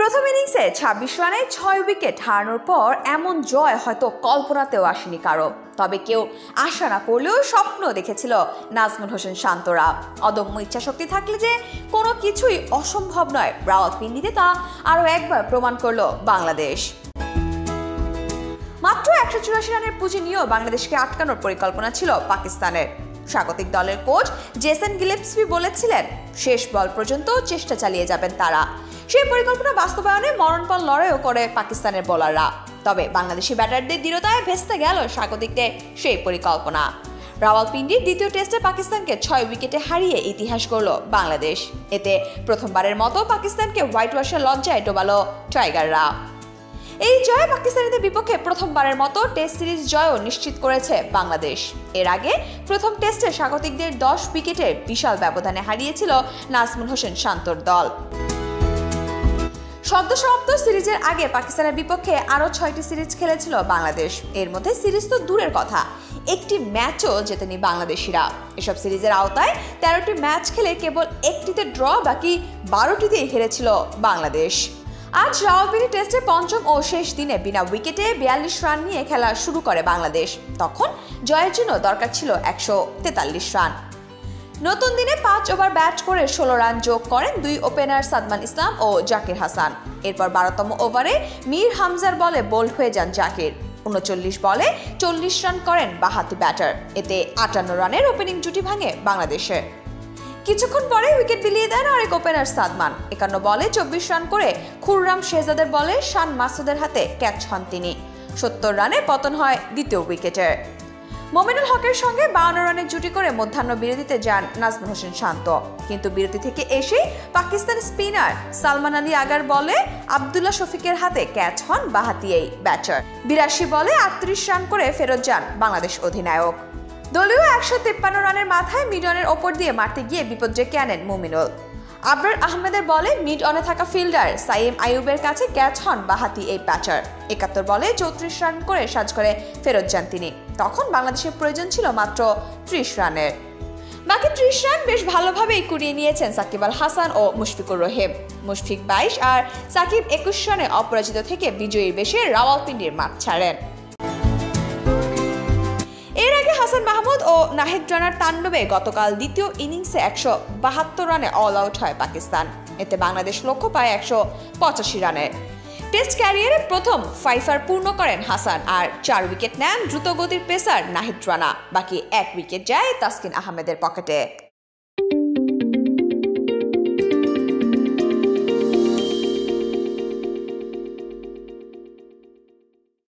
প্রথম ইনিংসে ২৬ রানে ৬ উইকেট হারানোর পর এমন জয় হয়তো কল্পনাতেও আসেনি কারো। তবে কেউ আশা না করলেও স্বপ্ন দেখেছিল নাজমুল হোসেন শান্তরা। অদম্য ইচ্ছাশক্তি থাকলে যে কোনো কিছুই অসম্ভব নয়, রাওয়ালপিন্ডিতে তা আরও একবার প্রমাণ করল বাংলাদেশ। মাত্র ১৮৪ রানের পুঁজি নিয়েও বাংলাদেশকে আটকানোর পরিকল্পনা ছিল পাকিস্তানের। স্বাগতিক দলের কোচ জেসন গিলেস্পি বলেছিলেন শেষ বল পর্যন্ত চেষ্টা চালিয়ে যাবেন তারা। সেই পরিকল্পনা বাস্তবায়নে মরণপণ লড়াইও করে পাকিস্তানের বোলাররা। তবে বাংলাদেশি ব্যাটারদের দৃঢ়তায় ভেস্তে গেল স্বাগতিকদের সেই পরিকল্পনা। রাওয়ালপিন্ডির দ্বিতীয় টেস্টে পাকিস্তানকে ৬ উইকেটে হারিয়ে ইতিহাস গড়ল বাংলাদেশ। এতে প্রথমবারের মতো পাকিস্তানকে হোয়াইট ওয়াশের লজ্জায় ডোবালো টাইগাররা। এই জয় পাকিস্তানিদের বিপক্ষে প্রথমবারের মতো টেস্ট সিরিজ জয়ও নিশ্চিত করেছে বাংলাদেশ। এর আগে প্রথম টেস্টে স্বাগতিকদের ১০ উইকেটের বিশাল ব্যবধানে হারিয়েছিল নাজমুল হোসেন শান্তর দল। সদ্য সমাপ্ত সিরিজের আগে পাকিস্তানের বিপক্ষে আরও ৬টি সিরিজ খেলেছিল বাংলাদেশ। এর মধ্যে সিরিজ তো দূরের কথা, একটি ম্যাচও জেতেনি বাংলাদেশিরা। এসব সিরিজের আওতায় ১৩টি ম্যাচ খেলে কেবল একটিতে ড্র, বাকি ১২টিতেই হেরেছিল বাংলাদেশ। আজ রাওয়ালপিন্ডি টেস্টে পঞ্চম ও শেষ দিনে বিনা উইকেটে ৪২ রান নিয়ে খেলা শুরু করে বাংলাদেশ। তখন জয়ের জন্য দরকার ছিল ১৪৩ রান। নতুন দিনে ৫ ওভার ব্যাট করে ১৬ রান যোগ করেন দুই ওপেনার সাদমান ইসলাম ও জাকির হাসান। এরপর ১২তম ওভারে মীর হামজার বলে বোল্ড হয়ে যান জাকির। ৩৯ বলে ৪০ রান করেন বাঁহাতি ব্যাটার। এতে ৫৮ রানের ওপেনিং জুটি ভাঙে বাংলাদেশের। কিছুক্ষণ পরে উইকেট বিলিয়ে দেন আরেক ওপেনার সাদমান। ৫১ বলে ২৪ রান করে খুররাম শেহজাদের বলে শান মাসুদের হাতে ক্যাচ হন তিনি। ৭০ রানে পতন হয় দ্বিতীয় উইকেটের। মোমিনুল হকের সঙ্গে ৫২ রানের জুটি করে মধ্যাহ্ন বিরতিতে যান নাজমুল হোসেন শান্ত। কিন্তু বিরতি থেকে এসেই পাকিস্তান স্পিনার সালমান আলী আগার বলে আবদুল্লাহ শফিকের হাতে ক্যাচ হন বাঁহাতি এই ব্যাটার। ৮২ বলে ৩৮ রান করে ফেরত যান বাংলাদেশ অধিনায়ক। দলীয় ১৫৩ রানের মাথায় মিড অনের ওপর দিয়ে মারতে গিয়ে বিপদ ডেকে আনেন মুমিনুল। আবরার আহমেদের বলে মিড অনে থাকা ফিল্ডার সাইম আইয়ুবের কাছে ক্যাচ হন বাঁহাতি এই ব্যাটার। ৭১ বলে ৩৪ রান করে সাজ করে ফেরত যান তিনি। তখন বাংলাদেশের প্রয়োজন ছিল মাত্র ৩০ রানের। বাকি ৩০ রান বেশ ভালোভাবেই কুড়িয়ে নিয়েছেন সাকিব আল হাসান ও মুশফিকুর রহিম। মুশফিক ২২ আর সাকিব ২১ রানে অপরাজিত থেকে বিজয়ীর বেশে রাওয়ালপিন্ডির মাঠ ছাড়েন। এর আগে হাসান মাহমুদ ও নাহিদ রানার তাণ্ডবে গতকাল দ্বিতীয় ইনিংসে ১৭২ রানে অল আউট হয় পাকিস্তান। এতে বাংলাদেশ লক্ষ্য পায় ১৮৫ রানের। টেস্ট ক্যারিয়ারে প্রথম ফাইফার পূর্ণ করেন হাসান, আর ৪ উইকেট নেন দ্রুতগতির পেসার নাহিদ রানা। বাকি ১ উইকেট যায় তাসকিন আহমেদের পকেটে।